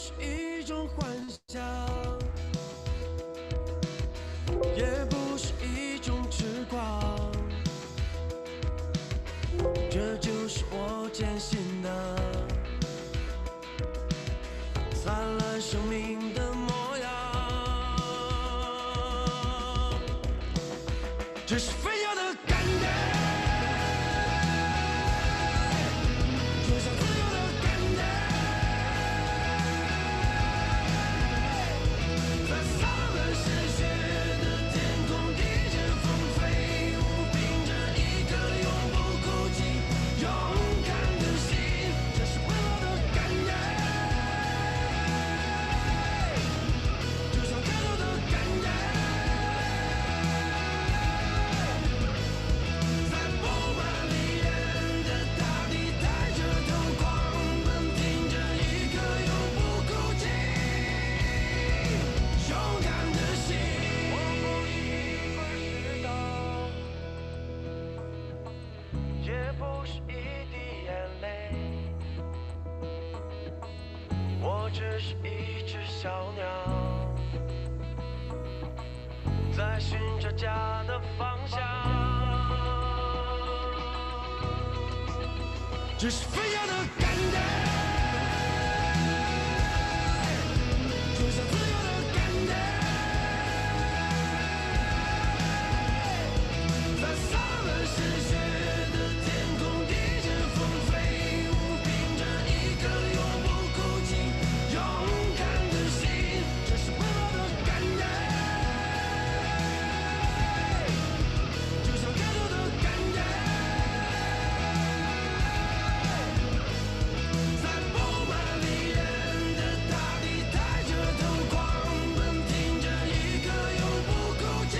是一种幻想，也不是一种痴狂，这就是我坚信的灿烂生命的模样。这是飞扬的感觉，就像自由的感觉，在洒满鲜血的天空，一阵风飞舞，凭着一颗永不哭泣、勇敢的心。这是奔跑的感觉，就像跳动的感觉。在布满利刃的大地，抬着头狂奔，挺着一颗永不哭泣、勇敢的心。我不是一块石头，也不是一滴眼泪，我只是一只小鸟，在寻找家的方向。这是飞扬的感觉，就像自由的感觉，在洒满鲜血的天空，一阵风飞舞，凭着一颗永不哭泣、勇敢的心。这是奔跑的感觉，就像跳动的感觉。在布满利刃的大地，抬着头狂奔，挺着一颗永不哭泣、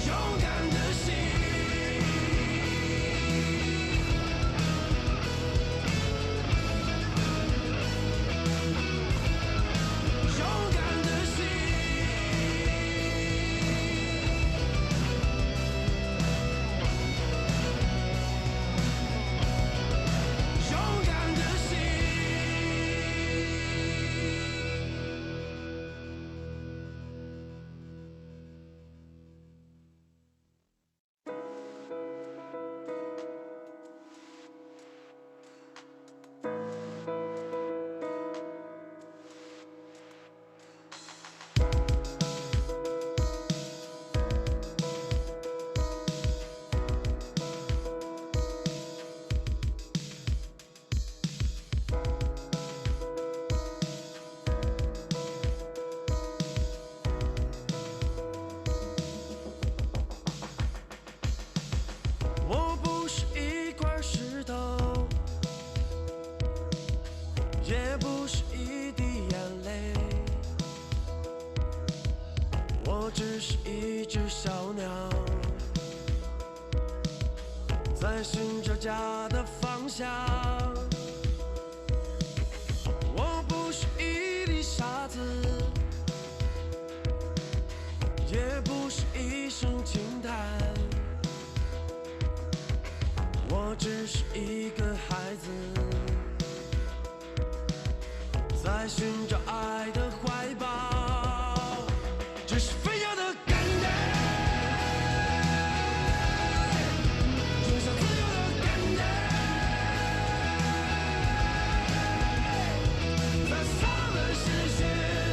勇敢的心。勇敢的心。勇敢的心。我不是一块石头，也不是一滴眼泪，我只是一只小鸟，在寻找家的方向。我不是一粒沙子，也不是一声轻叹，我只是一个孩子，在寻找爱的怀抱。这是飞扬的感觉，就像自由的感觉，在洒满鲜血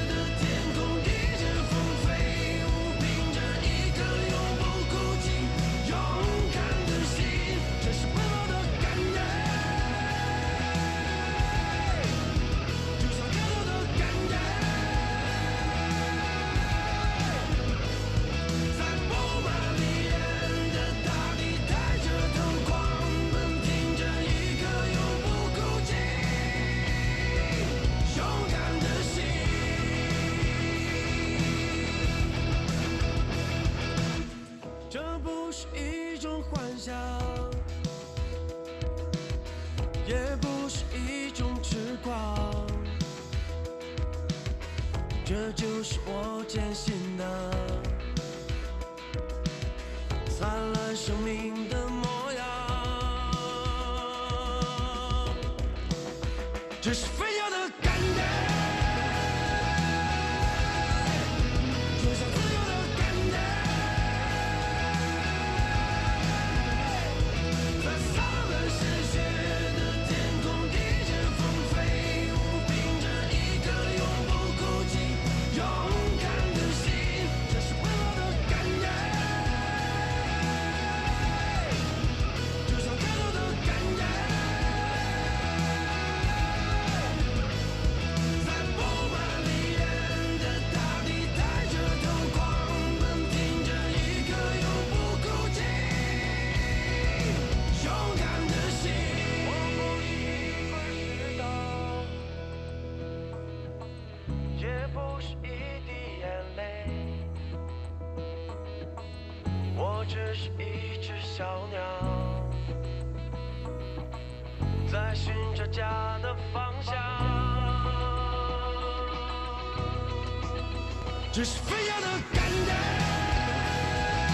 的天空，一阵风飞舞，凭着一颗永不哭泣、勇敢的心。这是奔跑的感觉，就像跳动的感觉。在布满利刃的大地，抬着头狂奔，挺着一颗永不哭泣、勇敢的心。这不是一种幻想，也不是一种痴狂，这就是我坚信的灿烂生命的模样。这是飞扬的不是一滴眼泪，我只是一只小鸟，在寻找家的方向。这是飞扬的感觉。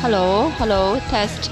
Hello, hello, test.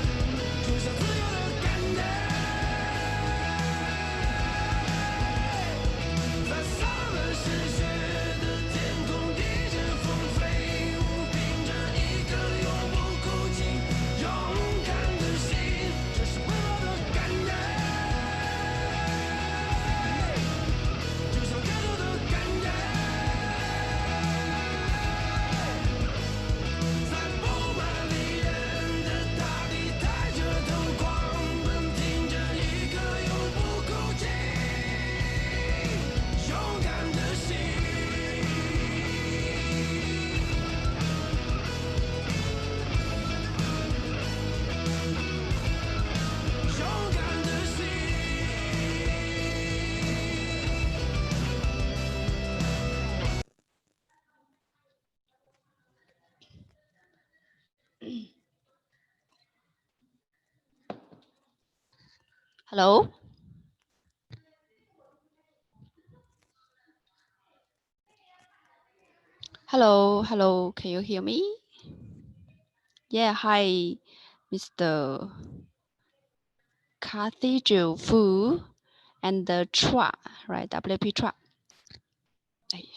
Hello. Hello, hello. Can you hear me? Yeah, hi, Mr. Cathedral Fu and the Chua, right? WP Chua. Hey,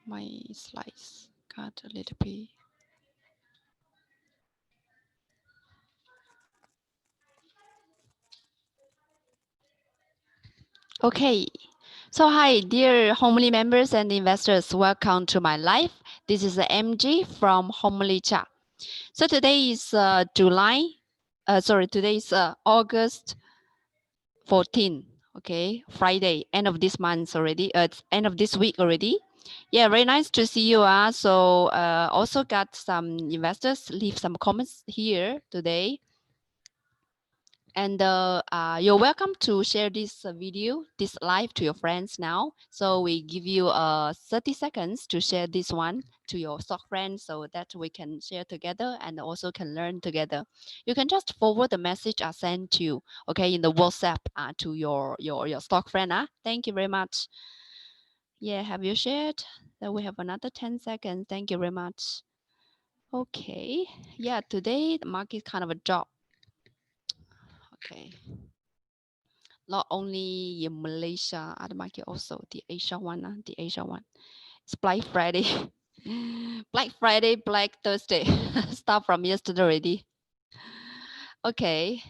my slides got a little bit. Okay. So hi, dear Homely members and investors. Welcome to my live. This is MG from Homely Chat. So today is today is August 14. Okay, Friday, end of this month already. It's end of this week already. Yeah, very nice to see you. So also got some investors leave some comments here today. And you're welcome to share this video, this live to your friends now. So we give you 30 seconds to share this one to your stock friends so that we can share together and also can learn together. You can just forward the message I sent to you, okay, in the WhatsApp to your stock friend. Thank you very much. Yeah, have you shared? Then we have another 10 seconds. Thank you very much. Okay. Yeah, today the market kind of a drop. Okay. Not only in Malaysia, other market also the Asia one, the Asia one. It's Black Friday, Black Friday, Black Thursday. Start from yesterday already. Okay.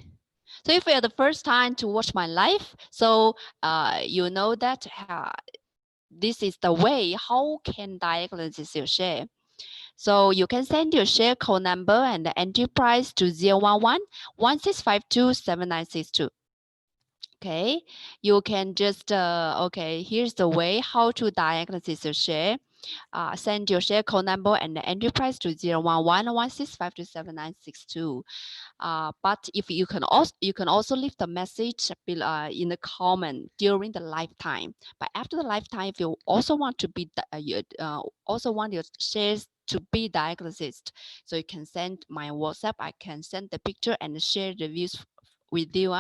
So if you're the first time to watch my live, so you know that this is the way how can diagnosis your share. So you can send your share code number and the entry price to 011 1652 7962. Okay, you can just, okay, here's the way how to diagnose your share. Send your share code number and the entry price to 011 1652 7962. But if you can also leave the message below, in the comment during the lifetime. But after the lifetime, if you also want to be also want your shares to be diagnosed, so you can send my WhatsApp. I can send the picture and share the views with you.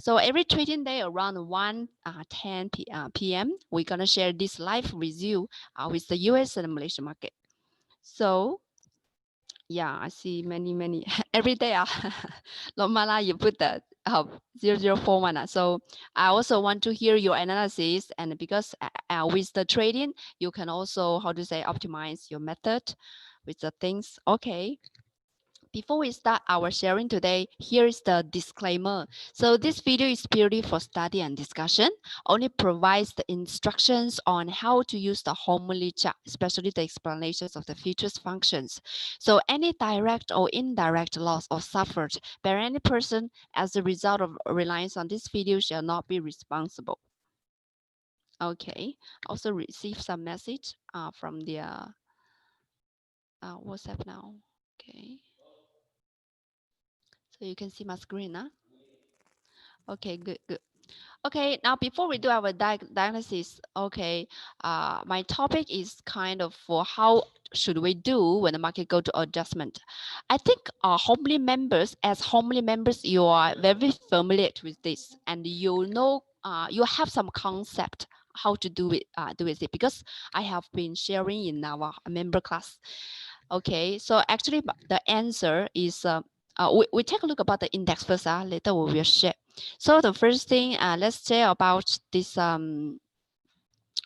So every trading day around 1:10 p.m., we're gonna share this live with you with the US and Malaysian market. So yeah, I see many every day. Lomala, you put the 0041. So I also want to hear your analysis, and because with the trading, you can also how to say optimize your method with the things. Okay. Before we start our sharing today, here is the disclaimer. So this video is purely for study and discussion, only provides the instructions on how to use the Homely chart, especially the explanations of the features functions. So any direct or indirect loss or suffered by any person as a result of reliance on this video shall not be responsible. Okay, also received some message from the WhatsApp now. Okay. So you can see my screen, huh? Okay, good. Okay, now before we do our diagnosis, okay, my topic is kind of for how should we do when the market go to adjustment. I think as homely members, you are very familiar with this, and you know, you have some concept how to do with it, because I have been sharing in our member class. Okay, so actually the answer is, we take a look about the index first, later we will share. So the first thing, let's say about this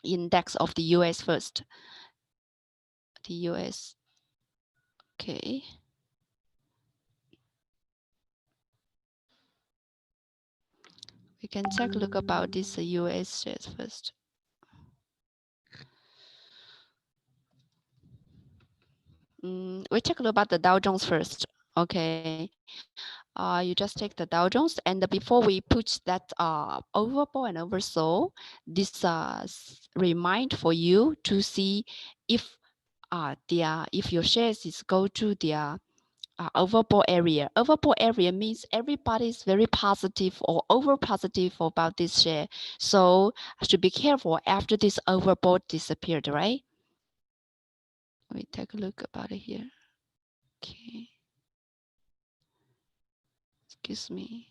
index of the US first. The US. Okay. We can take a look about this US shares first. We take a look about the Dow Jones first. Okay. You just take the Dow Jones, and before we put that overbought and oversold, this remind for you to see if if your shares is go to their overbought area. Overbought area means everybody is very positive or over positive about this share. So I should be careful after this overbought disappeared, right? Let me take a look about it here. Okay. Excuse me.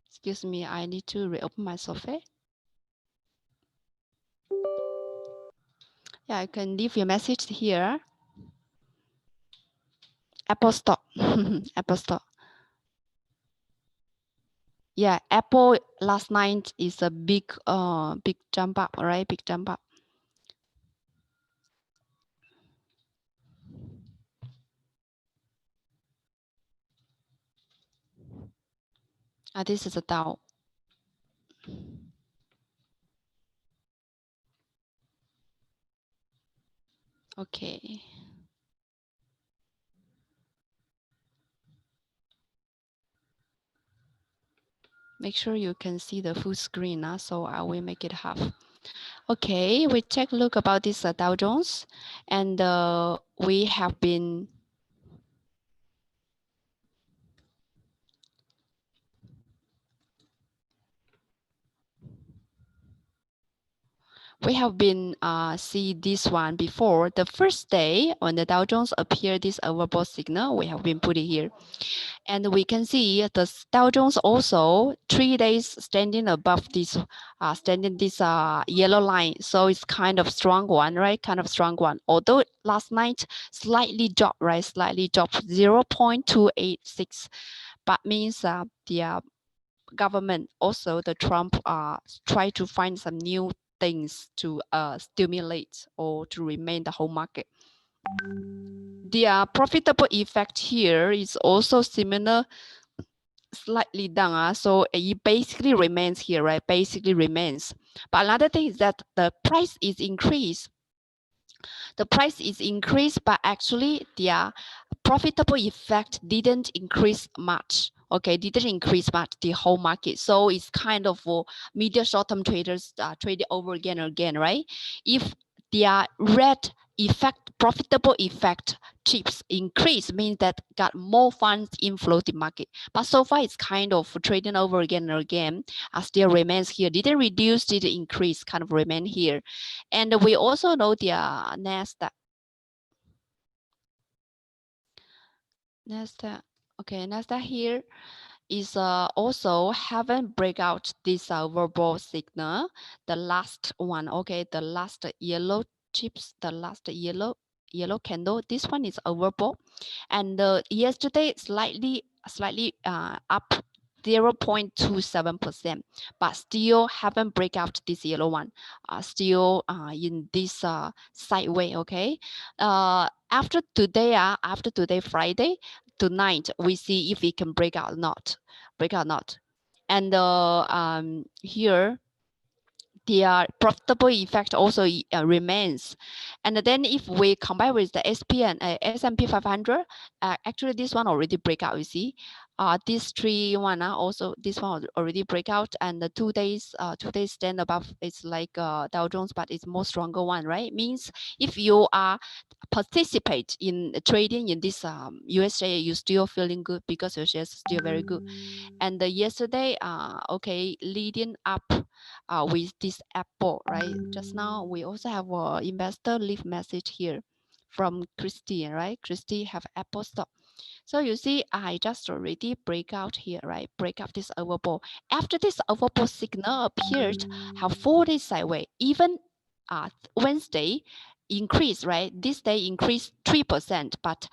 Excuse me, I need to reopen my software. Yeah, I can leave your message here. Apple stock. Apple stock. Yeah, Apple last night is a big jump up, right? Big jump up. This is a Dow. Okay. Make sure you can see the full screen, so I will make it half. Okay, we take a look about this Dow Jones, and we have been see this one before. The first day when the Dow Jones appeared this overbought signal, we have been put it here. And we can see the Dow Jones also 3 days standing above this, yellow line. So it's kind of strong one, right? Kind of strong one. Although last night slightly dropped, right? Slightly dropped 0.286, but means the government, also the Trump, try to find some new things to stimulate or to remain the whole market. The profitable effect here is also similar, slightly down. So it basically remains here, right? Basically remains. But another thing is that the price is increased. The price is increased, but actually the profitable effect didn't increase much. Okay, didn't increase much the whole market. So it's kind of for medium short-term traders trade it over again and again, right? If the red effect, profitable effect chips increase, means that got more funds inflow the market. But so far it's kind of trading over again and again, still remains here. Didn't reduce, didn't increase, kind of remain here. And we also know the Nasdaq. Nasdaq. Okay, Nasdaq here is also haven't break out this verbal signal. The last one, okay, the last yellow chips, the last yellow candle. This one is overbought, and yesterday slightly up 0.27%, but still haven't break out this yellow one. Still in this sideway. Okay, after today, Friday, tonight we see if we can break out or not. And here the profitable effect also remains. And then if we combine with the SP and S&P 500, actually this one already break out, you see. these three one also this one already break out, and the 2 days stand above. It's like Dow Jones, but it's more stronger one, right? Means if you are participate in trading in this USJ, you still feeling good because your shares still very good. And yesterday, okay, leading up with this Apple, right? Just now we also have a investor leave message here from Christy, right? Christy have Apple stock. So you see, I just already break out here, right? Break out this overbought. After this overbought signal appeared, have 4 days sideways. Even Wednesday increase, right? This day increased 3%, but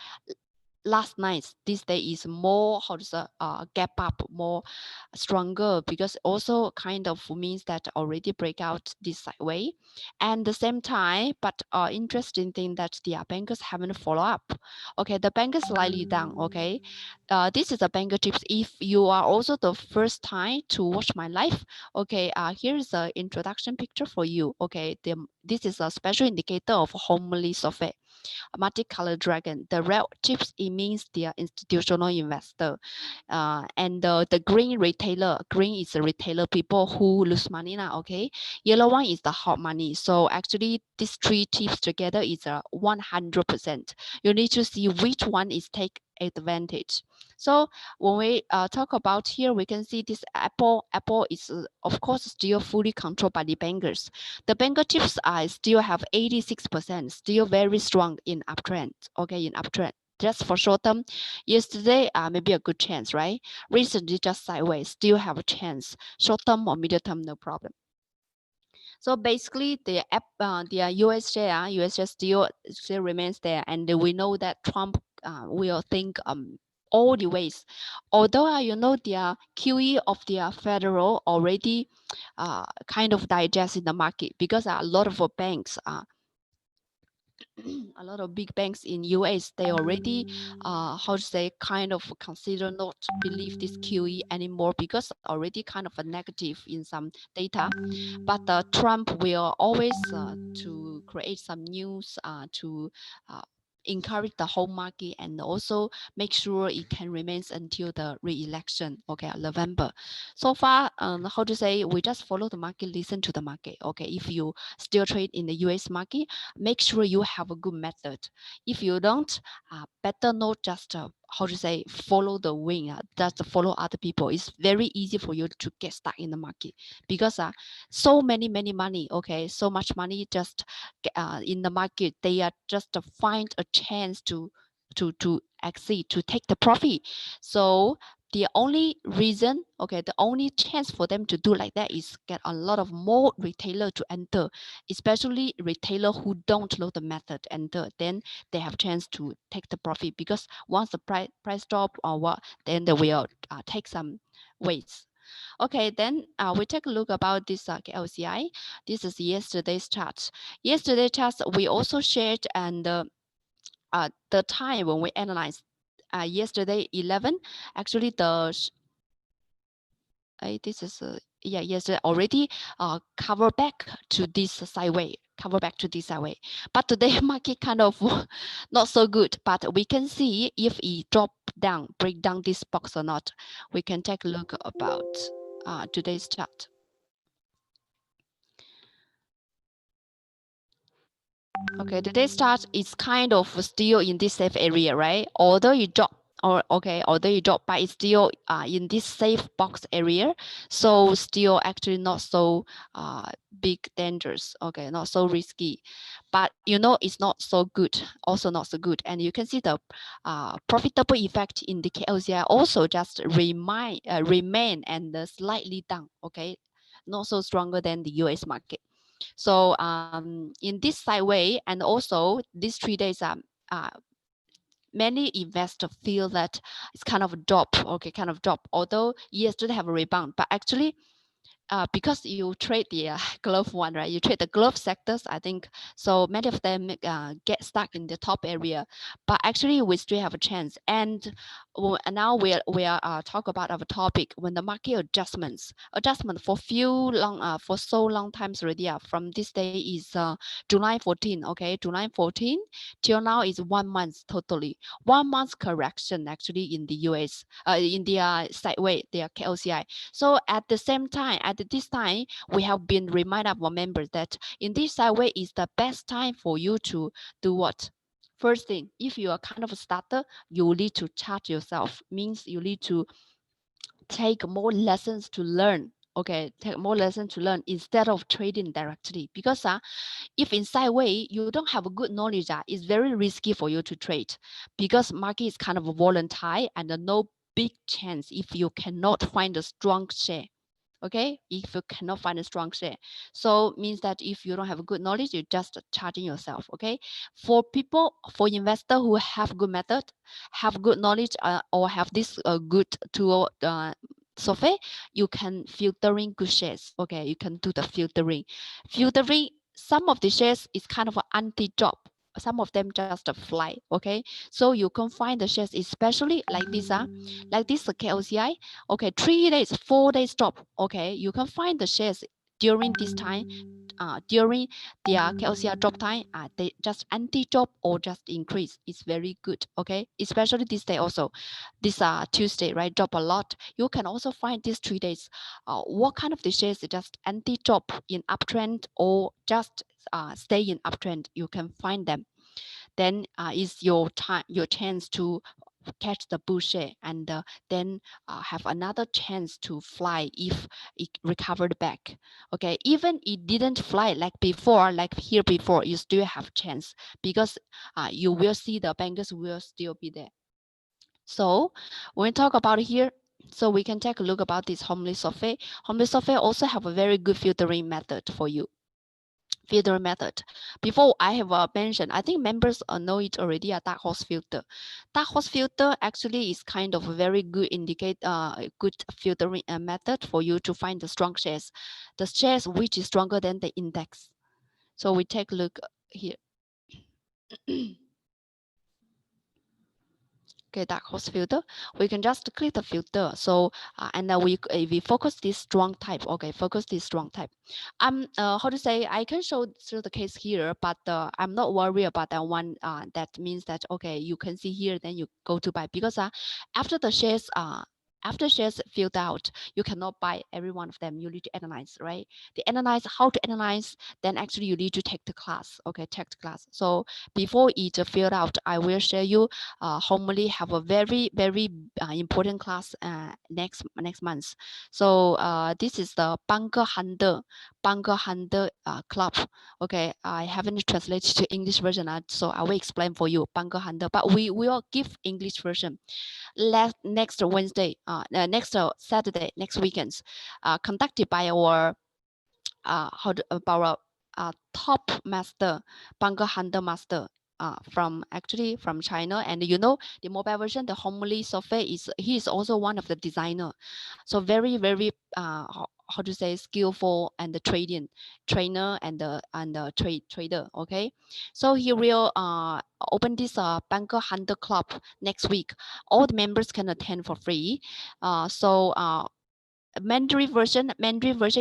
last night, this day is more, how to say, gap up, more stronger, because also kind of means that already break out this sideway. And the same time, but interesting thing that the bankers haven't follow up. Okay, the bankers slightly down. Okay, this is a banker tips. If you are also the first time to watch my live, okay, here is the introduction picture for you. Okay, this is a special indicator of homely software. Multicolored dragon. The red chips, it means they are institutional investor. And the green retailer, green is the retailer, people who lose money now, okay? Yellow one is the hot money. So actually these three chips together is 100%. You need to see which one is take advantage. So when we talk about here, we can see this Apple is of course still fully controlled by the bankers. The banker chips still have 86%, still very strong in uptrend. Okay, in uptrend. Just for short term, yesterday maybe a good chance, right? Recently just sideways, still have a chance. Short term or medium term, no problem. So basically, the US share still remains there, and we know that Trump will think all the ways. Although you know their QE of their federal already kind of digest in the market, because a lot of banks a lot of big banks in US, they already how to say, kind of consider not believe this QE anymore, because already kind of a negative in some data. But Trump will always to create some news to encourage the whole market, and also make sure it can remain until the re-election, okay, November. So far, how to say, we just follow the market, listen to the market. Okay, if you still trade in the US market, make sure you have a good method. If you don't, better not just how to say, follow the wind, just follow other people. It's very easy for you to get stuck in the market, because so many money, okay, so much money just in the market. They are just find a chance to exit, to take the profit. So the only reason, okay, the only chance for them to do like that is get a lot of more retailer to enter, especially retailer who don't know the method enter. Then they have chance to take the profit, because once the price drop or what, then they will take some weights. Okay, then we take a look about this LCI. This is yesterday's chart. Yesterday's chart we also shared, and the time when we analyzed yesterday 11, actually this is yeah, yesterday already cover back to this sideway, but today market kind of not so good. But we can see if it drop down, break down this box or not. We can take a look about today's chart. Okay, today's chart is kind of still in this safe area, right? Although you drop, but it's still in this safe box area. So still actually not so big dangers. Okay, not so risky. But you know, it's not so good. Also not so good. And you can see the profitable effect in the KLCI also just remain and slightly down. Okay, not so stronger than the US market. So in this sideway, and also these 3 days, many investors feel that it's kind of drop, okay, kind of drop. Although yesterday have a rebound, but actually because you trade the glove one, right? You trade the glove sectors, I think. So many of them get stuck in the top area, but actually we still have a chance. And now we are talk about our topic when the market adjustment for for so long times already. From this day is July 14, okay, July 14 till now is 1 month totally. 1 month correction actually in the US, in the sideway, the KLCI. So at the same time, at this time, we have been reminded our members that in this sideway is the best time for you to do what? First thing, if you are kind of a starter, you need to charge yourself. Means you need to take more lessons to learn. Okay, take more lessons to learn instead of trading directly. Because if in sideway you don't have a good knowledge, it's very risky for you to trade because market is kind of volatile and no big chance if you cannot find a strong share. Okay, if you cannot find a strong share, so means that if you don't have a good knowledge, you're just charging yourself. Okay, for people, for investor who have good method, have good knowledge, or have this good tool software, you can filtering good shares. Okay, you can do the filtering. Some of the shares is kind of an anti-job, some of them just fly. Okay, so you can find the shares, especially like this KLCI. Okay, 3 days, 4 days drop. Okay, you can find the shares during this time, during their KLCI drop time, they just anti-drop or just increase. It's very good. Okay, especially this day also, this Tuesday, right? Drop a lot. You can also find these 3 days. What kind of the shares just anti-drop in uptrend or just stay in uptrend? You can find them. Then is your time, your chance to catch the bull share, and then have another chance to fly if it recovered back. Okay, even it didn't fly like before, like here before, you still have chance because you will see the bankers will still be there. So when we talk about here, so we can take a look about this Homely software. Homely software also have a very good filtering method for you. Filter method. Before I have mentioned, I think members know it already, a dark horse filter. Dark horse filter actually is kind of a very good good filtering method for you to find the strong shares, the shares which is stronger than the index. So we take a look here. Okay, dark horse filter, we can just click the filter. So and then we focus this strong type. Okay, focus this strong type. How to say, I can show the case here, but I'm not worried about that one. That means that okay, you can see here, then you go to buy, because after the shares after shares filled out, you cannot buy every one of them. You need to analyze, right? To analyze how to analyze, then actually you need to take the class. Okay, take the class. So before it filled out, I will share you Homely have a very important class next month. So this is the Bunker Hunter club. Okay, I haven't translated to English version, so I will explain for you Bunker Hunter. But we will give English version next Wednesday, next Saturday, next weekends, conducted by our our top master, Bunker Hunter master, from China. And you know, the mobile version, the Homely software, he is also one of the designer. So very how to say, skillful and the trainer and the trader. Okay, so he will open this Bunker Hunter club next week. All the members can attend for free. Mandarin version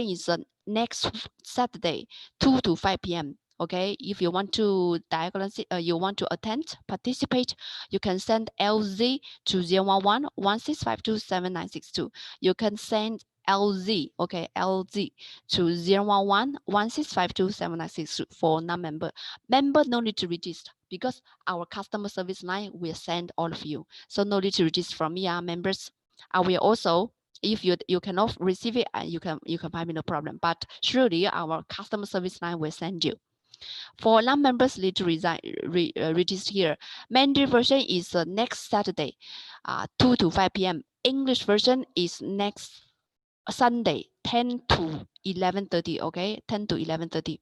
is next Saturday, 2 to 5 p.m. Okay, if you want to diagnose, you want to attend, participate, you can send LZ to 011-1652-7962. You can send LZ, okay, LZ to 011-1652-7962 for non-member. Member no need to register because our customer service line will send all of you. So no need to register from me, members. I will also, if you cannot receive it, you can find me, no problem. But surely our customer service line will send you. For non-members, need to register here. Mandarin version is next Saturday, 2 to 5 p.m. English version is next Sunday, 10 to 11:30. Okay, 10 to 11:30.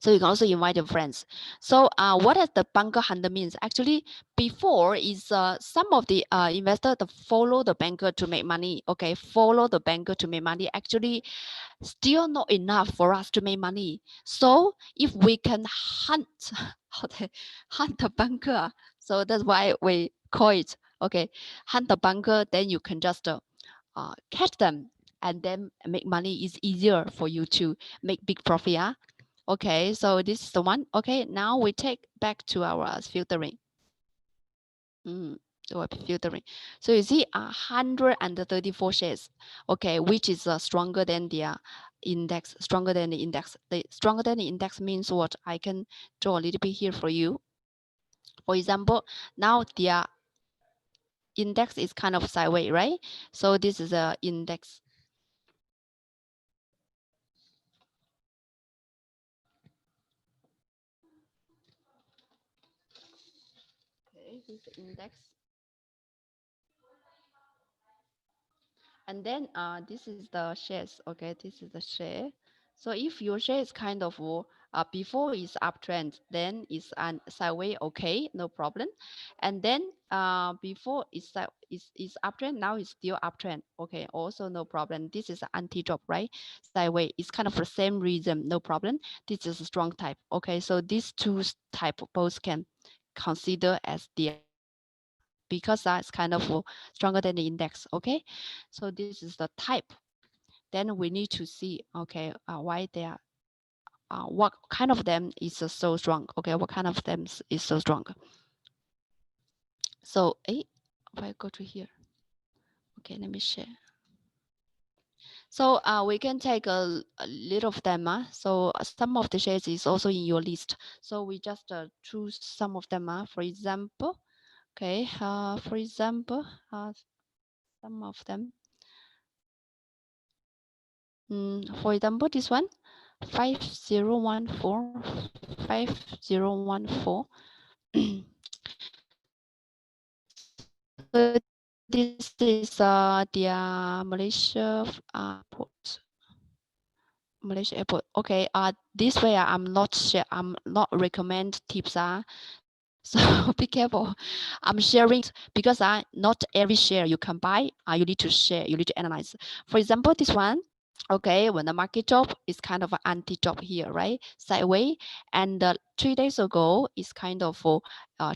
So you can also invite your friends. So what does the banker hunter means? Actually, before is some of the investor to follow the banker to make money. Okay, follow the banker to make money. Actually, still not enough for us to make money. So if we can hunt, hunt the banker. So that's why we call it, okay, hunt the banker. Then you can just catch them and then make money is easier for you to make big profit. Yeah? Okay, so this is the one. Okay, now we take back to our filtering. So filtering. So you see 134 shares, okay, which is stronger than the index, stronger than the index. The stronger than the index means what? I can draw a little bit here for you. For example, now the index is kind of sideways, right? So this is a index. Okay, this is the index. And then this is the shares. Okay, this is the share. So if your share is kind of before is uptrend, then it's an sideways. Okay, no problem. And then before is uptrend, now it's still uptrend. Okay, also no problem. This is anti-drop, right? Sideways. It's kind of the same reason, no problem. This is a strong type. Okay, so these two type both can consider as the because that's kind of stronger than the index. Okay, so this is the type. Then we need to see, okay, why they are, what kind of them is so strong. Okay, what kind of them is so strong. So if I go to here, okay, let me share. So we can take a little of them. So some of the shares is also in your list. So we just choose some of them. For example, okay, for example, some of them. For example, this one, 5014, 5014. So this is the Malaysia port. Malaysia airport. Okay. This way I'm not recommend tips. So be careful. I'm sharing because not every share you can buy. You need to share. You need to analyze. For example, this one. Okay, when the market drop, it's kind of an anti-drop here, right? Sideways. And 3 days ago, it's kind of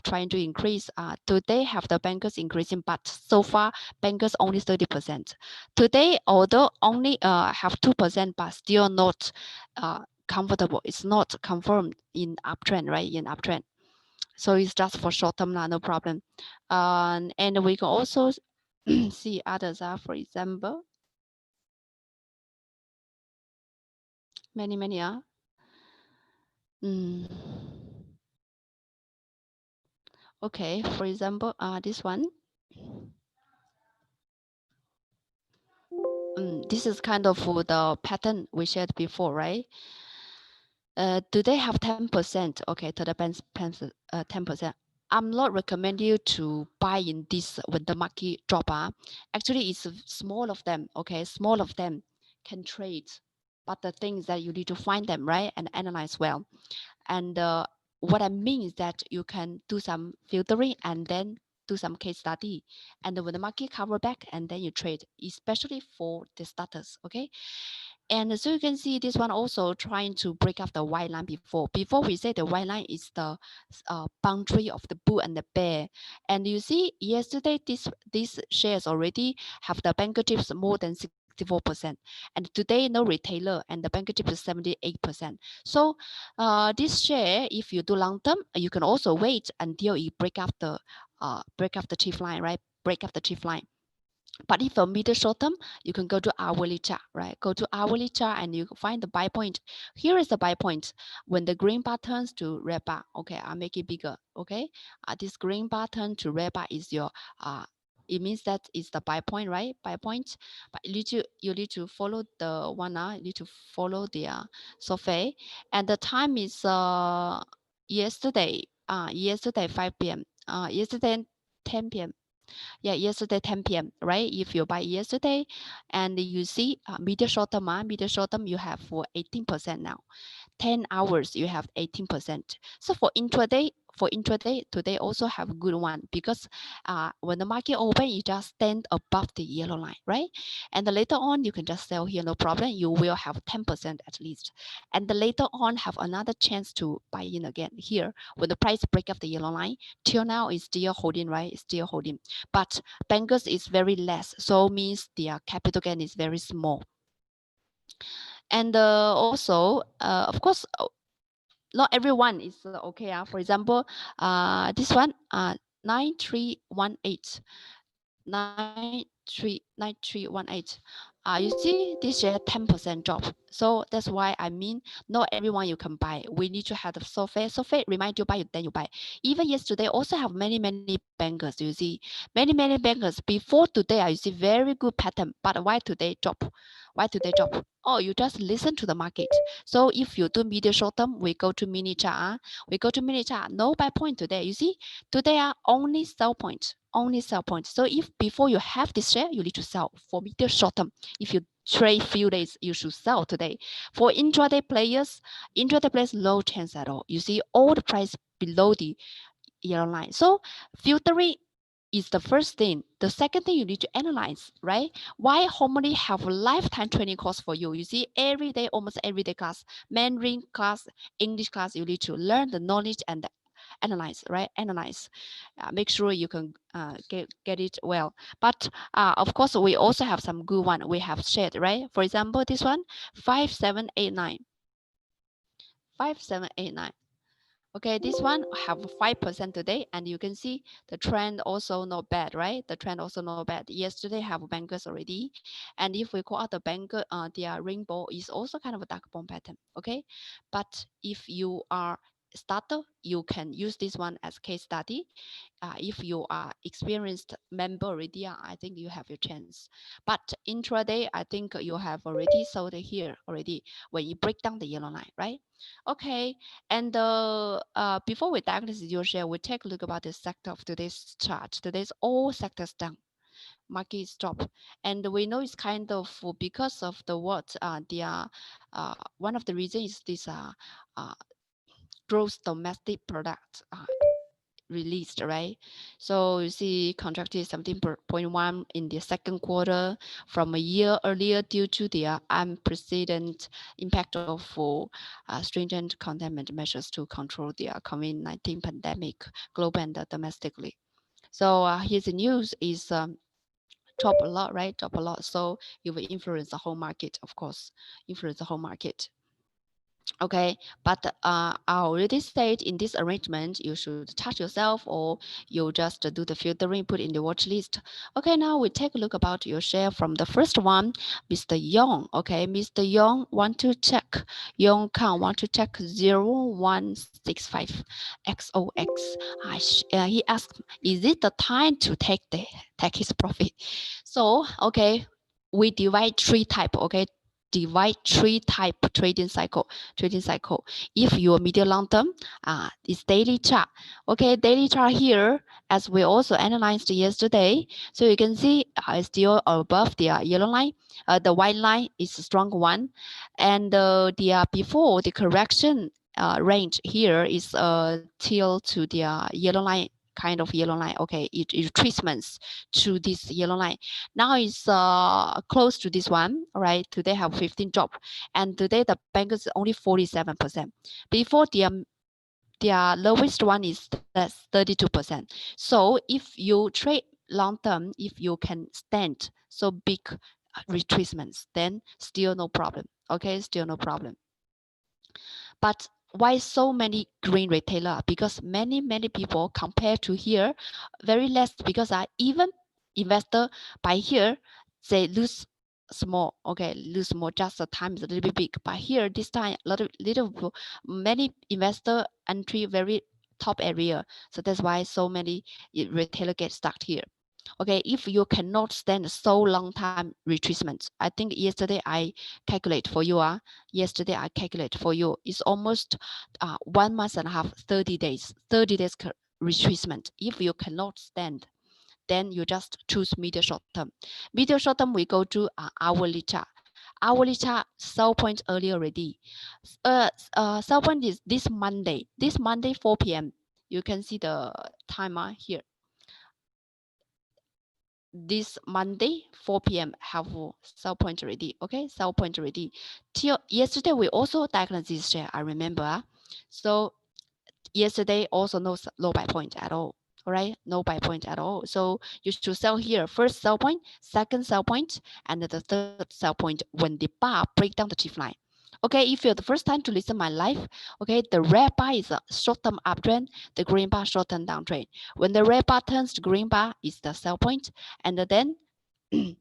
trying to increase. Today have the bankers increasing, but so far bankers only 30%. Today, although only have 2%, but still not comfortable. It's not confirmed in uptrend, right? In uptrend. So it's just for short term, no problem. And we can also see others, for example, many are. Okay, for example, this one. This is kind of the pattern we shared before, right? Do they have 10%? Okay, to the 10%. I'm not recommend you to buy in this when the market drop. Actually, it's small of them. Okay, small of them can trade, but the thing is that you need to find them, right, and analyze well. And what I mean is that you can do some filtering and then do some case study. And when the market cover back, and then you trade, especially for the starters, okay? And so you can see this one also trying to break up the white line before. Before we say the white line is the boundary of the bull and the bear. And you see yesterday, these shares already have the banker chips more than 64%. And today, no retailer, and the banker chip is 78%. So this share, if you do long term, you can also wait until you break up the chief line, right? Break up the chief line. But if a middle short term, you can go to hourly chart, right? Go to hourly chart and you find the buy point. Here is the buy point. When the green bar turns to red bar, okay, I'll make it bigger, okay? This green bar turn to red bar is your, it means that it's the buy point, right? Buy point. But you need to follow the one, you need to follow the survey. And the time is yesterday 5 p.m. Yesterday 10 p.m. Yeah, yesterday 10 p.m., right? If you buy yesterday and you see medium short term, medium short term, you have for 18% now. 10 hours, you have 18%. So for intraday, today also have a good one because when the market open, you just stand above the yellow line, right? And then later on, you can just sell here, no problem. You will have 10% at least. And then later on, have another chance to buy in again here when the price break up the yellow line. Till now, is still holding, right? Still holding. But bankers is very less, so means their capital gain is very small. And also, of course, not everyone is okay. For example, this one, 9318. 9318. You see this share 10% drop. So that's why I mean not everyone you can buy. We need to have the software. Software remind you buy, then you buy. Even yesterday also have many bankers. You see many bankers before today. I see very good pattern. But why today drop? Why today drop? Oh, you just listen to the market. So if you do medium short term, we go to mini chart. We go to mini chart. No buy point today. You see today are only sell point. Only sell point. So if before you have this share, you need to sell for medium short term. If you trade few days, you should sell today. For intraday players, low chance at all. You see all the price below the yellow line. So filtering is the first thing. The second thing you need to analyze, right? Why Harmony have a lifetime training course for you? You see every day, almost every day class, Mandarin class, English class, you need to learn the knowledge and analyze, right? Analyze, make sure you can get it well. But of course, we also have some good one we have shared, right? For example, this one, 5789. 5789. Okay, this one have 5% today, and you can see the trend also not bad, right? The trend also not bad. Yesterday have bankers already, and if we call out the banker, their rainbow is also kind of a dark bone pattern. Okay, but if you are starter, you can use this one as case study. If you are experienced member already, I think you have your chance. But intraday, I think you have already sold here already when you break down the yellow line, right? Okay, and before we diagnose your share, we take a look about the sector of today's chart. Today's all sectors down. Market is drop, and we know it's kind of because of the what one of the reasons is this gross domestic product released, right? So you see contracted 17.1 in the second quarter from a year earlier due to the unprecedented impact of stringent containment measures to control the COVID-19 pandemic globally and domestically. So here's the news is drop a lot, right? Drop a lot. So it will influence the whole market, of course, influence the whole market. Okay, but I already said in this arrangement, you should touch yourself or you just do the filtering, put in the watch list. Okay, now we take a look about your share from the first one, Mr. Yong. Okay, Mr. Yong want to check, Yong Kang want to check 0165 XOX. He asked, is it the time to take his profit? So, okay, we divide three type, okay? Divide three type trading cycle. If you're medium long term, it's daily chart. Okay, daily chart here, as we also analyzed yesterday. So you can see it's still above the yellow line. The white line is a strong one, and the before the correction range here is till to the yellow line, kind of yellow line. Okay, it retracements to this yellow line. Now it's close to this one, right? Today have 15 drop, and today the bank is only 47%. Before their lowest one is that's 32%. So if you trade long term, if you can stand so big retracements, then still no problem. Okay, still no problem. But why so many green retailer? Because many people compared to here, very less, because even investor by here, they lose small, okay, lose small, just the time is a little bit big. But here this time many investor entry very top area. So that's why so many retailer get stuck here. Okay, if you cannot stand so long time retracement, I think yesterday I calculate for you. Yesterday I calculate for you. It's almost 1 month and a half, 30 days retracement. If you cannot stand then you just choose medium short term. Medium short term, we go to hourly chart. Hourly chart sell point early already. Sell point is this Monday. This Monday 4 p.m. You can see the timer here. This Monday 4 p.m. have sell point already. Okay, sell point already. Till yesterday we also diagnosed this share. I remember. So yesterday also no buy point at all. All right, no buy point at all. So you should sell here. First sell point, second sell point, and the third sell point when the bar break down the chief line. Okay, if you're the first time to listen my live, okay, the red bar is a short-term uptrend, the green bar short-term downtrend. When the red bar turns to green bar is the sell point, and then when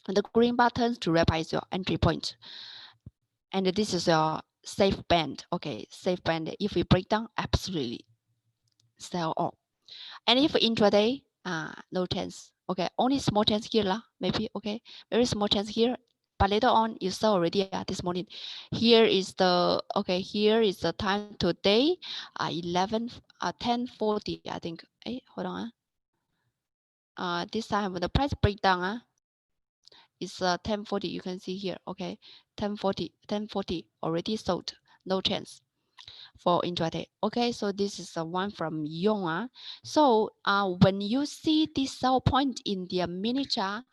the green bar turns to red bar is your entry point. And this is your safe band. Okay, safe band. If we break down, absolutely sell off. And if intraday, no chance. Okay, only small chance here lah. Maybe okay, very small chance here. But later on, you saw already this morning. Here is the okay. Here is the time today. 10:40. I think. Hey, hold on. This time when the price breakdown. It's 10:40. You can see here. Okay, 10:40 already sold. No chance for intraday. Okay, so this is the one from Yong. So when you see this sell point in the mini chart,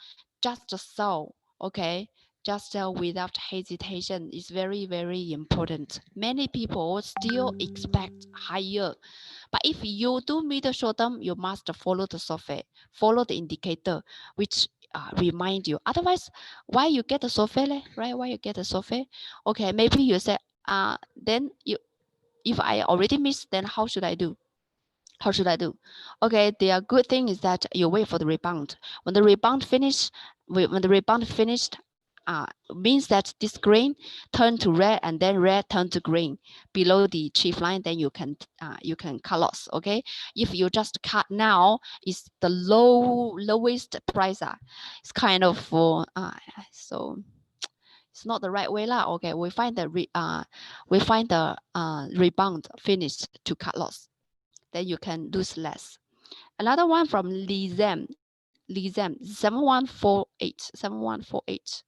just sell. Okay, just sell without hesitation. It's very, very important. Many people still expect higher. But if you do middle short term, you must follow the software, follow the indicator, which remind you. Otherwise, why you get the software, right? Why you get the software? Okay, maybe you say, then you, if I already missed, then how should I do? How should I do? Okay, the good thing is that you wait for the rebound. When the rebound finished, means that this green turn to red and then red turn to green below the chief line, then you can cut loss. Okay, if you just cut now, it's the lowest price. It's kind of so it's not the right way lah. Okay, we find the rebound finished to cut loss. Then you can lose less. Another one from Li Zem 7148.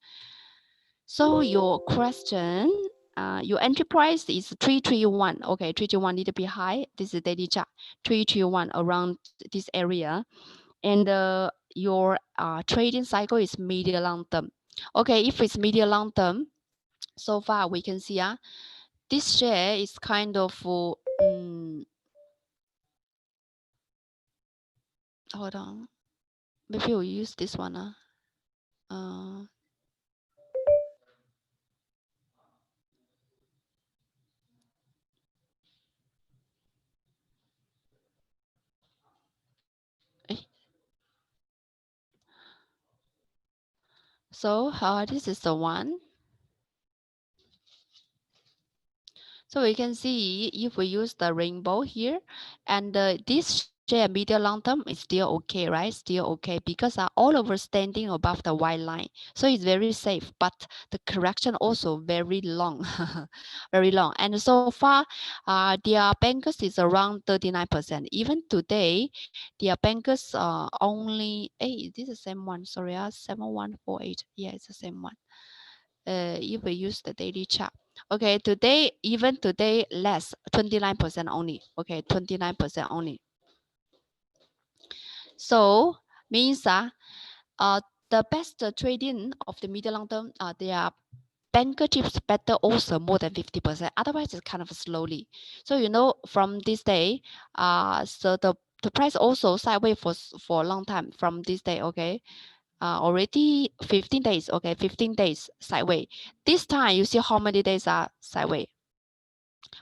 So your question, your entry price is 331. Okay, 331 need to be high. This is daily chart. 331 around this area, and your trading cycle is medium long term. Okay, if it's medium long term, so far we can see this share is kind of hold on. Maybe we'll use this one. So this is the one. So we can see if we use the rainbow here, and this share medium long term is still okay, right? Still okay because all over standing above the white line. So it's very safe, but the correction also very long, very long. And so far, their bankers is around 39%. Even today, their bankers only, hey, this is the same one, sorry, 7148. Yeah, it's the same one. If we use the daily chart. Okay, today, even today, less, 29% only. Okay, 29% only. So means the best trading of the medium long term, their banker chips better also more than 50%. Otherwise, it's kind of slowly. So you know, from this day, so the price also sideways for a long time from this day. Okay. Already 15 days. Okay, 15 days sideways. This time you see how many days are sideways?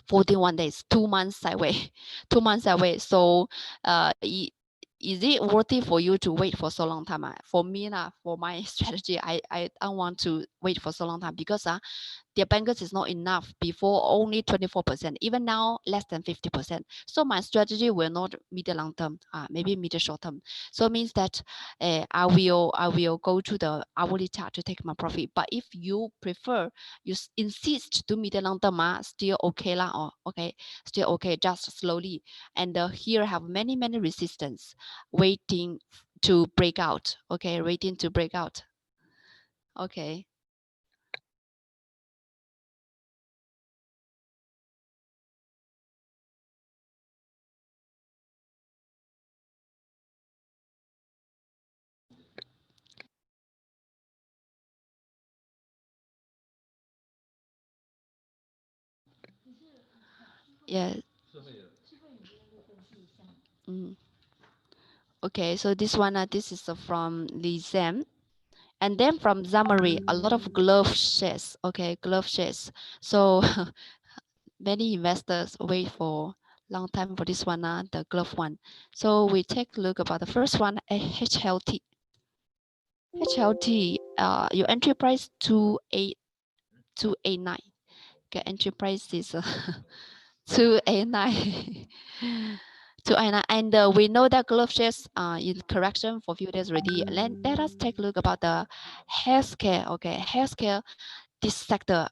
41 days, 2 months sideways, 2 months sideways. So is it worth it for you to wait for so long time? For me, for my strategy, I don't want to wait for so long time because their bankers is not enough. Before only 24%, even now less than 50%. So my strategy will not medium long term, maybe medium short term. So it means that I will go to the hourly chart to take my profit. But if you prefer, you insist to medium long term, still okay lah. Or okay, still okay, just slowly. And here have many resistance waiting to break out. Okay, waiting to break out. Okay. Yeah. Mm. Okay, so this one, this is from Li Zem. And then from Zamari, a lot of glove shares. Okay, glove shares. So many investors wait for long time for this one, the glove one. So we take a look about the first one, HLT. HLT, your entry price 289. Okay, entry price is 289. 289. And we know that glove shares in correction for few days already. Let us take a look about the healthcare. Okay, healthcare, this sector,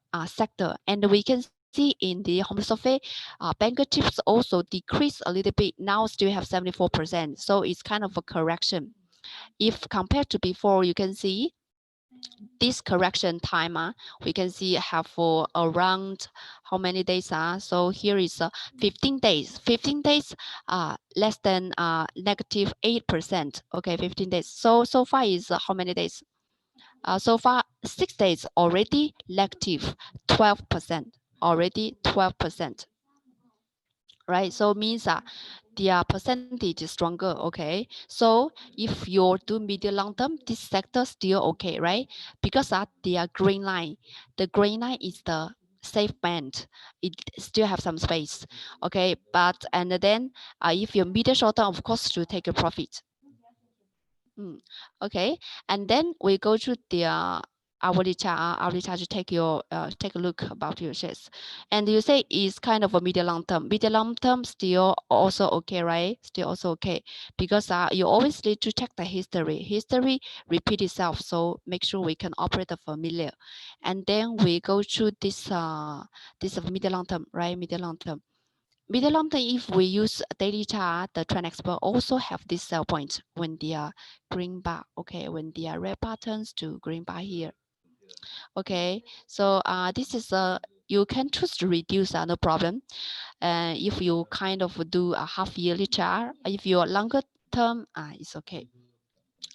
and we can see in the home survey, banker chips also decreased a little bit. Now still have 74%. So it's kind of a correction. If compared to before, you can see this correction time, we can see have for around how many days. So here is 15 days. 15 days, less than negative 8%. Okay, 15 days. So far is how many days? So far 6 days already negative 12%. Already 12%. Right, so means their percentage is stronger. Okay, so if you do medium long term, this sector still okay, right? Because their green line, the green line is the safe band. It still have some space. Okay, but and then if you're medium short term, of course you take a profit. Okay, and then we go to the hourly chart to take a look about your shares, and you say it's kind of a medium long term. Medium long term still also okay, right? Still also okay, because you always need to check the history. History repeat itself, so make sure we can operate the familiar, and then we go to this this medium long term, right? Medium long term. Medium long term, if we use a daily chart, the trend expert also have this sell point when they are green bar. Okay, when they are red buttons to green bar here. Okay, so this is you can choose to reduce, no problem. If you kind of do a half yearly chart, if you're longer term, it's okay.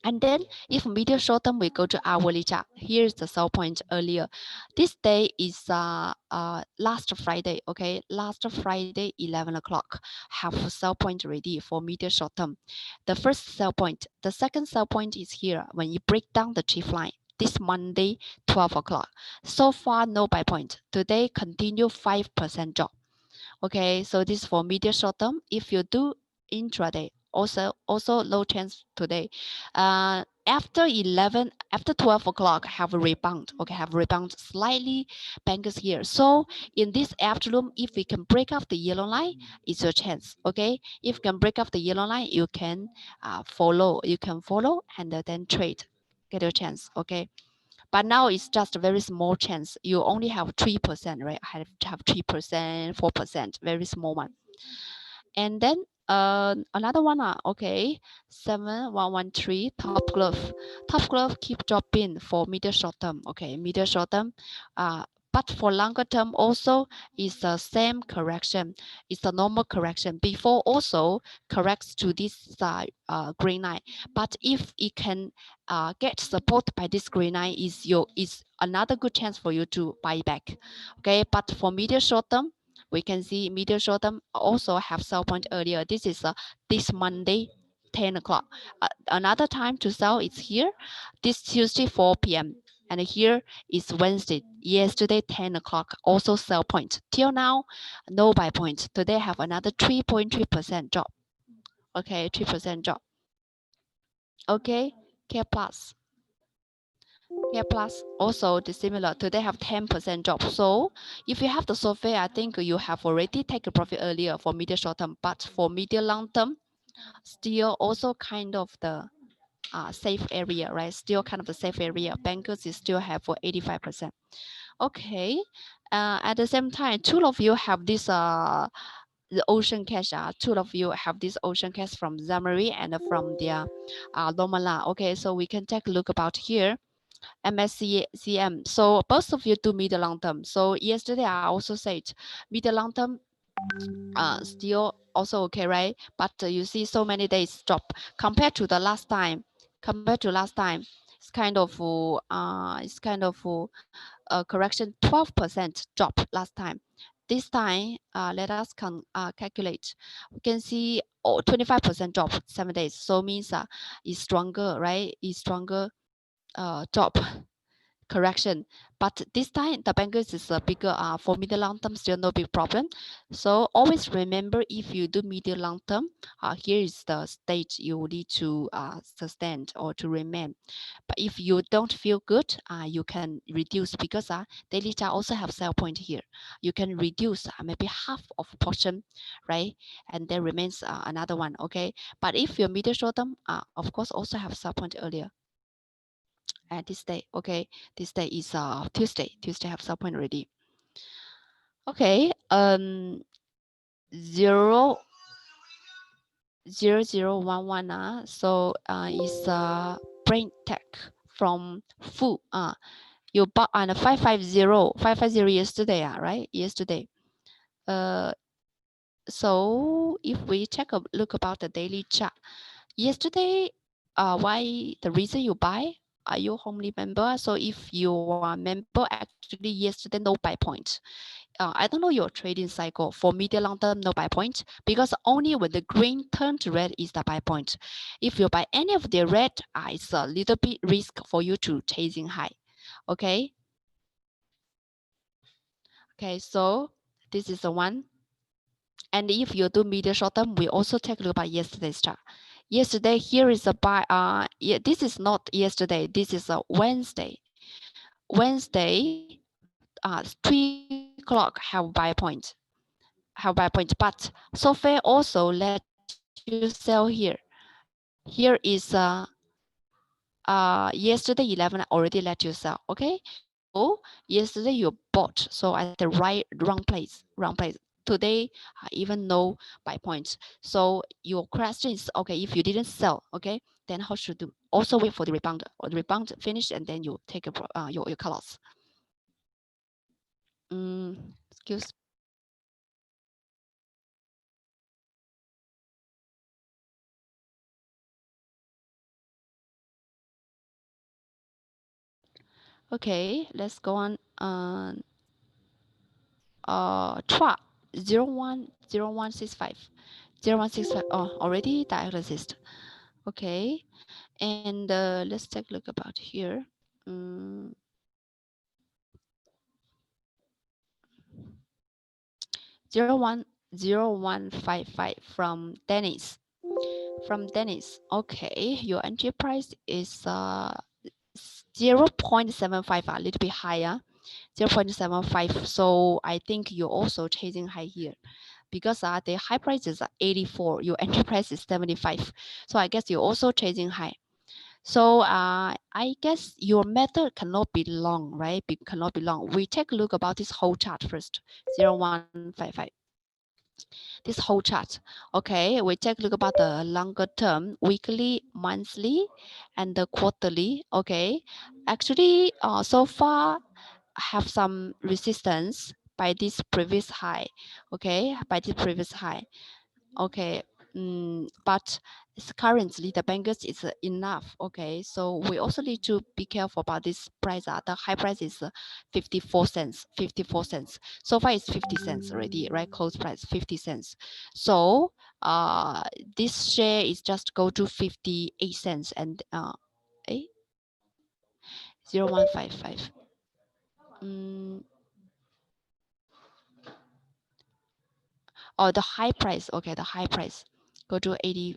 And then if medium short term, we go to hourly chart. Here's the sell point earlier. This day is last Friday, okay? Last Friday, 11 o'clock. Have a sell point ready for medium short term. The first sell point. The second sell point is here. When you break down the chief line, this Monday, 12 o'clock. So far, no buy point. Today, continue 5% drop. Okay, so this is for medium short term. If you do intraday, also low chance today. After 12 o'clock, have a rebound. Okay, have rebound slightly, bankers here. So in this afternoon, if we can break off the yellow line, it's your chance. Okay, if you can break off the yellow line, you can follow. You can follow and then trade, get your chance. Okay. But now it's just a very small chance. You only have 3%, right? I have 3%, 4%, very small one. And then another one, okay, 7113 top glove. Top glove keep dropping for medium short term. Okay, medium short term. But for longer term also is the same correction. It's a normal correction. Before also corrects to this green line. But if it can get support by this green line, is another good chance for you to buy back. Okay, but for medium short term, we can see medium short term also have sell point earlier. This is this Monday, 10 o'clock. Another time to sell is here, this Tuesday, 4 p.m. And here is Wednesday, yesterday, 10 o'clock, also sell point. Till now, no buy point. Today have another 3.3% drop. Okay, 3% drop. Okay, Care Plus. Care Plus also the similar. Today have 10% drop. So if you have the survey, I think you have already taken profit earlier for medium short term, but for medium long term, still also kind of the safe area, right? Still kind of the safe area. Bankers is still have for 85%. Okay. At the same time, two of you have this the Ocean Cash. Two of you have this Ocean Cash from Zamari and from the Lomala. Okay, so we can take a look about here. MSCM. So both of you do mid long term. So yesterday I also said mid long term still also okay, right? But you see so many days drop compared to the last time. It's kind of correction 12% drop last time. This time, let us calculate. We can see 25% drop 7 days. So means it's stronger, right? It's stronger drop correction. But this time the bankers is a bigger for middle long term, still no big problem. So always remember, if you do middle long term, here is the stage you need to sustain or to remain. But if you don't feel good, you can reduce, because daily chart also have sell point here. You can reduce maybe half of portion, right? And there remains another one, okay? But if your middle short term, of course also have sell point earlier. And this day, okay, this day is Tuesday have sell point already. Okay, 0011 so is brain tech from Fu. You bought on 550 yesterday, right? Yesterday. So if we take a look about the daily chart yesterday, why the reason you buy? Are you only member? So if you are member, actually yesterday no buy point. I don't know your trading cycle. For medium long term, no buy point, because only when the green turn to red is the buy point. If you buy any of the red, it's a little bit risk for you to chasing high. Okay. Okay, so this is the one. And if you do medium short term, we also take a look at yesterday's chart. Yesterday, here is a buy. Yeah, this is not yesterday. This is a Wednesday. Wednesday, 3 o'clock have buy point. But SoFi also let you sell here. Here is yesterday 11 already let you sell. Okay, so yesterday you bought, so at the wrong place. Today even no buy points. So your question is, okay, if you didn't sell, okay, then how should do? Also wait for the rebound, or the rebound finish, and then you take your cut loss. Excuse. Okay, let's go on. TRA 010165. 0165. Oh, already diagnosed. Okay, and let's take a look about here. 010155 from Dennis. Okay, your entry price is 0.75, a little bit higher. 0.75. So I think you're also chasing high here, because the high price is 84, your entry price is 75. So I guess you're also chasing high. So I guess your method cannot be long, right? Cannot be long. We take a look about this whole chart first. 0155. This whole chart. Okay, we take a look about the longer term, weekly, monthly, and the quarterly. Okay, actually, so far have some resistance by this previous high. Okay, by this previous high. Okay, but currently the bankers is enough. Okay, so we also need to be careful about this price. The high price is 54 cents. 54 cents. So far it's 50 cents already, right? Close price 50 cents. So this share is just go to 58 cents and 0155. Oh, the high price. Okay, the high price go to 84%.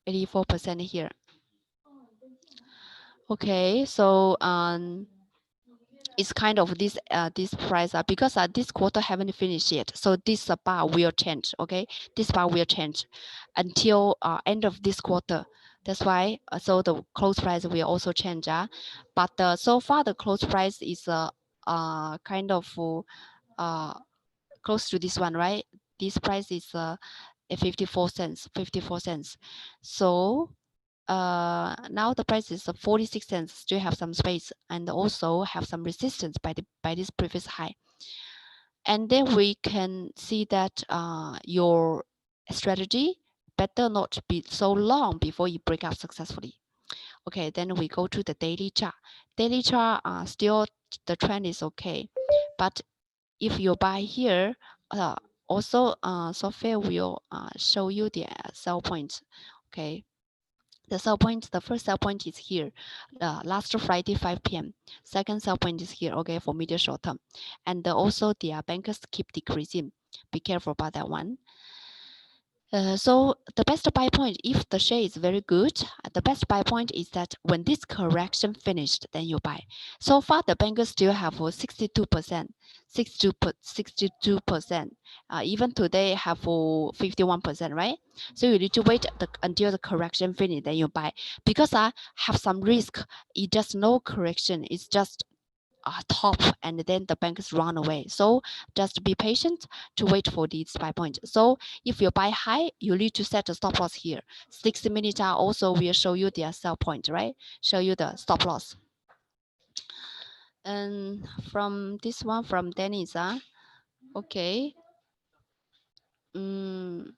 84% here. Okay, so it's kind of this this price because this quarter haven't finished yet. So this bar will change. Okay, this bar will change until end of this quarter. That's why so the close price will also change. But so far the close price is kind of close to this one, right? This price is 54 cents, 54 cents. So now the price is 46 cents, still have some space and also have some resistance by this previous high. And then we can see that your strategy better not be so long before you break out successfully. Okay, then we go to the daily chart. Daily chart, still the trend is okay, but if you buy here, also software will show you the sell point. Okay, the sell point, the first sell point is here, last Friday 5 p.m. Second sell point is here, okay, for medium short term, and also the bankers keep decreasing. Be careful about that one. So the best buy point, if the share is very good, the best buy point is that when this correction finished, then you buy. So far, the bankers still have 62%, 62%. Even today have 51%, right? So you need to wait until the correction finish, then you buy. Because I have some risk, it just no correction, it's just top and then the banks run away. So just be patient to wait for this buy point. So if you buy high, you need to set a stop loss here. 60 minutes also will show you their sell point, right? Show you the stop loss. And from this one, from Dennis, okay. Another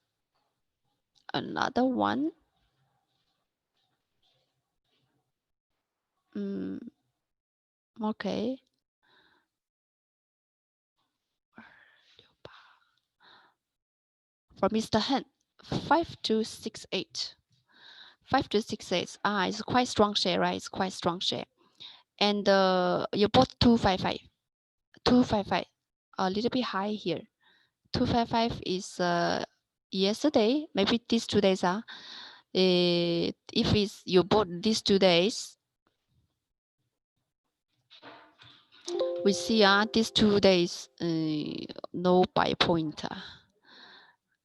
one. Okay. For Mr. Han, 5268. 5268. It's quite strong share, right? It's quite strong share. And you bought 255. 255. A little bit high here. 255 is yesterday, maybe these 2 days. If it's you bought these 2 days, we see these 2 days no buy point.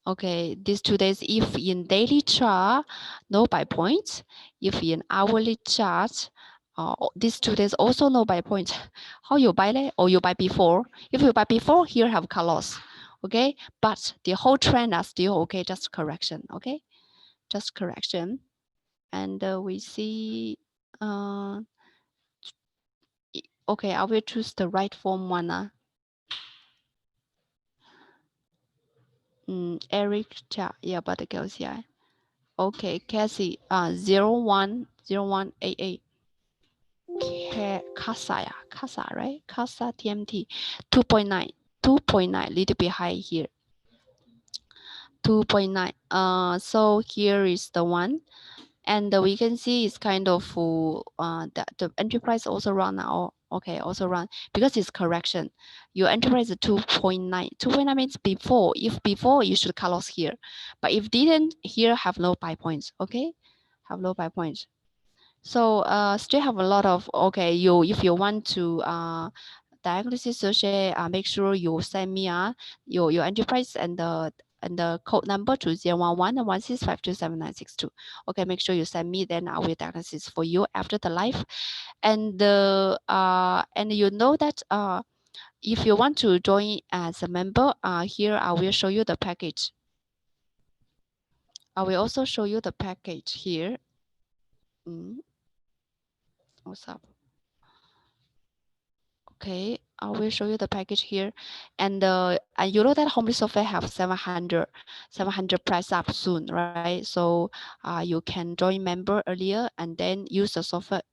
Okay, these 2 days, if in daily chart, no buy point. If in hourly chart, these 2 days also no buy point. How you buy it? Or you buy before? If you buy before, here have cut loss. Okay, but the whole trend are still okay, just correction. Okay, just correction. And we see, okay, I will choose the right form one. Eric Cha, yeah, but the girls, yeah. Okay, Cassie, 010188. Casa, Casa, right? Casa TMT, 2.9, 2.9, little bit high here. 2.9. So here is the one. And we can see it's kind of the enterprise also run now. Okay, also run because it's correction. Your enterprise is 2.9. 2.9 means before. If before, you should cut loss here. But if didn't, here have no buy points. Okay, have no buy points. So still have a lot of okay. If you want to diagnosis share, make sure you send me your enterprise and the code number to 011-165-27962. Okay, make sure you send me, then I will diagnosis for you after the live. And you know that if you want to join as a member, here I will show you the package. I will also show you the package here. What's up? Okay, I will show you the package here. And you know that Homely Software have 700 price up soon, right? So you can join member earlier and then use the software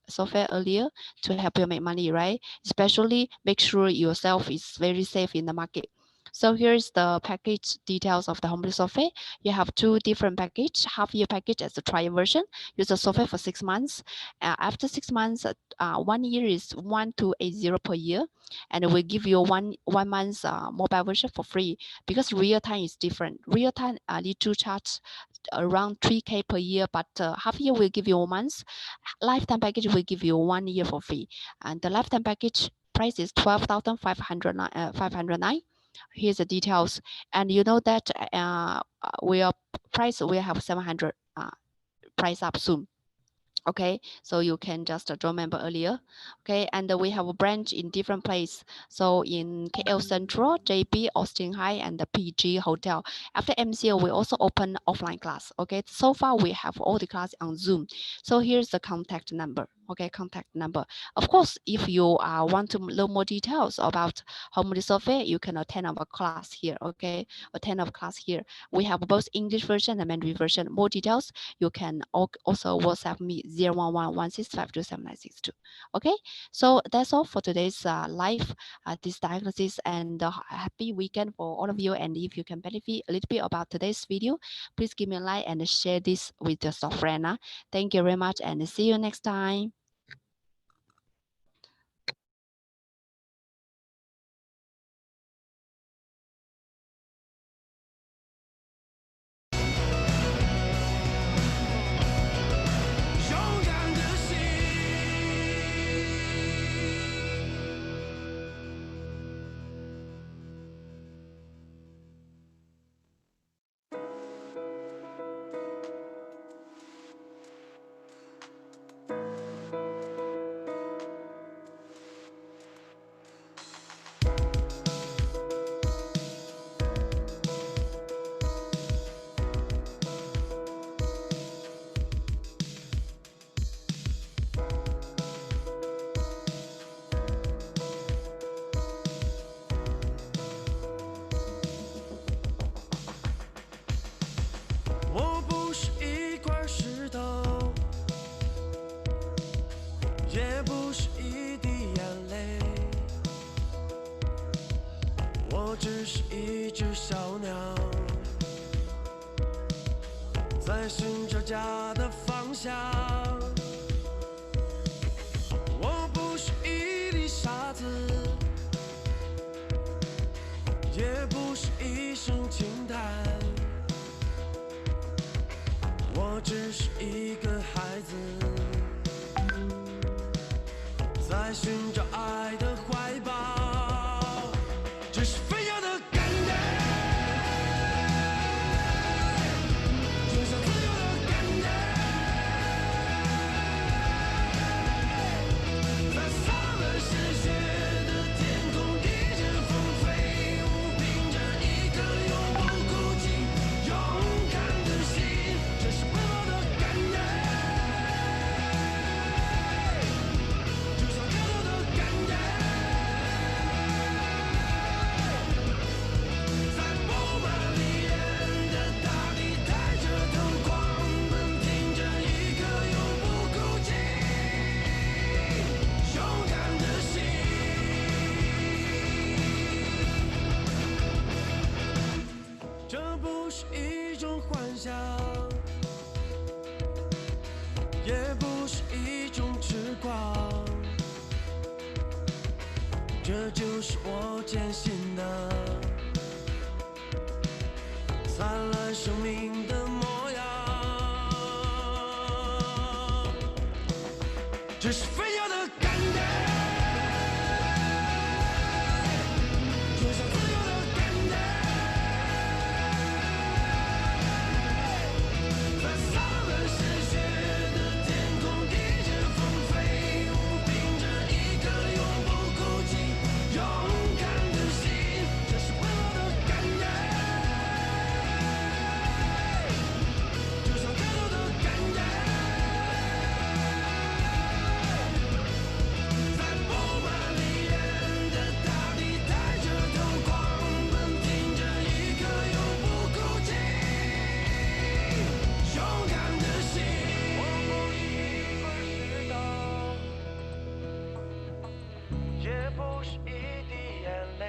earlier to help you make money, right? Especially make sure yourself is very safe in the market. So here's the package details of the Homely Software. You have two different package, half-year package as the trial version. Use the software for 6 months. After 6 months, 1 year is 1280 per year, and we give you one month mobile version for free because real time is different. Real time need to charge around 3K per year, but half year will give you 1 month. Lifetime package will give you 1 year for free, and the lifetime package price is 12,509. Here's the details, and you know that we have 700 price up soon. Okay, so you can just join member earlier. Okay, and we have a branch in different place. So in KL Central, JB, Austin High, and the PG Hotel. After MCO, we also open offline class. Okay, so far we have all the class on Zoom. So here's the contact number. Okay, contact number. Of course, if you want to learn more details about Harmony Software, you can attend our class here. Okay, attend our class here. We have both English version and Mandarin version. More details, you can also WhatsApp me 011-165-27962. Okay, so that's all for today's live this diagnosis, and happy weekend for all of you. And if you can benefit a little bit about today's video, please give me a like and share this with your soft friend. Thank you very much, and see you next time.我不是一块石头，也不是一滴眼泪，我只是一只小鸟，在寻找家的方向。我不是一粒沙子，也不是一声轻叹。我只是一个孩子，在寻找爱的怀抱，只是飞扬的感觉，就像自由的感觉，在洒满是血的天空，一阵风飞舞，凭着一颗永不哭泣、勇敢的心。这是奔跑的感觉，就像跳动的感觉，在布满利刃的大地带着灯光，奔挺着一颗永不哭泣、勇敢的心。这不是一种幻想，也不是一种痴狂，这就是我坚信的灿烂生命的模样。这是飞扬的感觉，就像自由的感觉，在洒满是血的天空，一阵风飞舞，凭着一颗永不哭泣、勇敢的心。这是奔跑的感觉，就像跳动的感觉，在布满利刃的大地带着灯光，奔挺着一颗永不哭泣、勇敢的心。我不是一块石头，也不是一滴眼泪，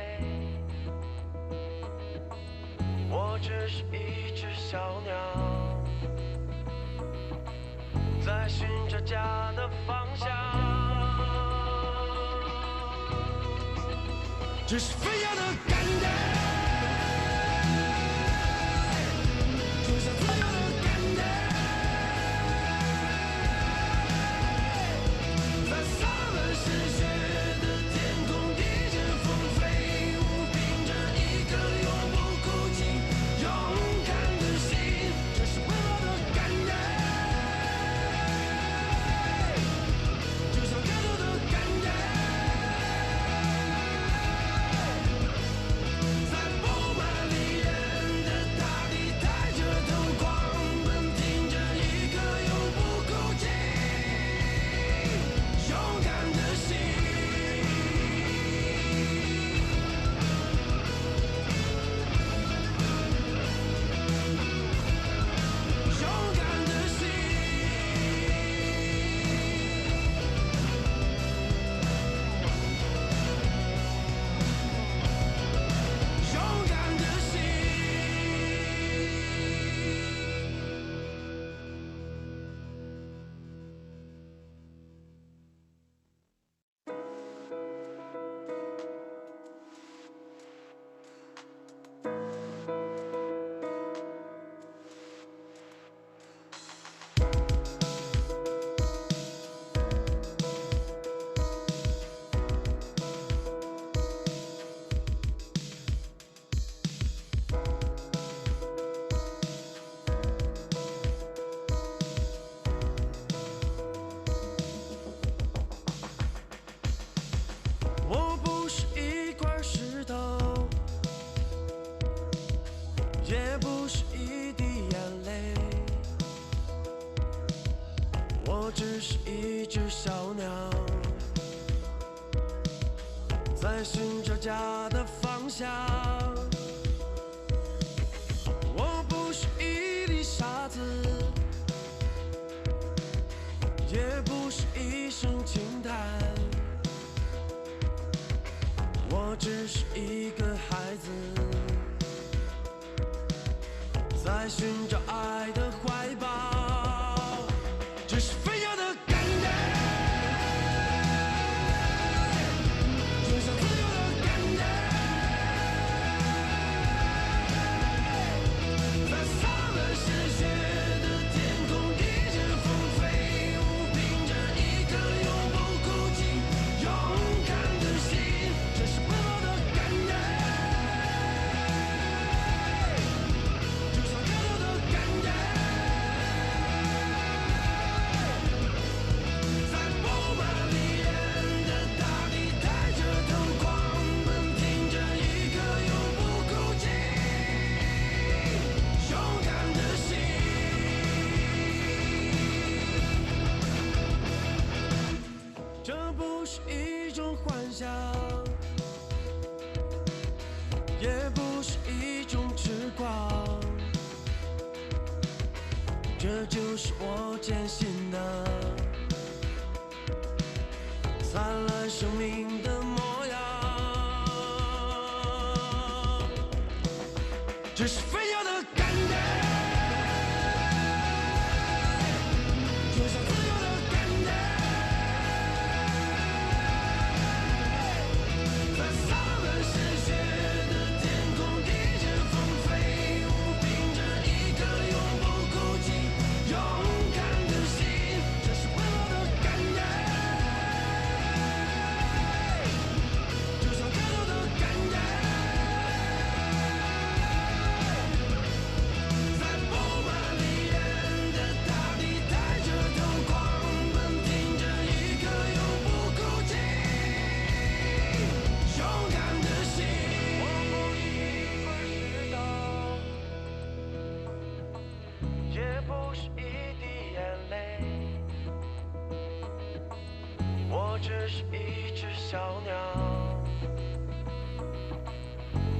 我只是一只小鸟，在寻找家的方向。这是飞扬的感觉，就像自由的感觉，在洒满是血的天空，一阵风飞舞，凭着一颗永不哭泣、勇敢的心。这是奔跑的感觉，我只是一只小鸟，在寻找家的方向。我不是一粒沙子，也不是一声轻叹，我只是一个孩子，在寻找爱的怀抱。这是飞扬的感觉，就像自由的感觉，在洒满鲜血的天空，一阵风飞舞，凭着一颗永不孤寂、勇敢的心。这是奔跑的感觉，就像跳动的感觉。在布满利刃的大地，抬着头狂奔，挺着一颗永不孤寂、勇敢的心。这不是一种幻想，也不是一种痴狂，这就是我坚信的灿烂生命的模样。这是飞扬的感觉，就像自由的感觉，在洒满鲜血的天空，一阵风飞舞，凭着一颗永不孤寂、勇敢的心。这是奔跑的感觉，就像跳动的感觉，在布满利刃的大地，抬着头狂奔，挺着一颗永不孤寂、勇敢的心。我不是一块石头，也不是一滴眼泪，我只是一只小鸟，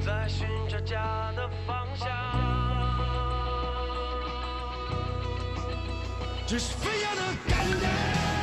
在寻找家的方向。这是飞扬的感觉。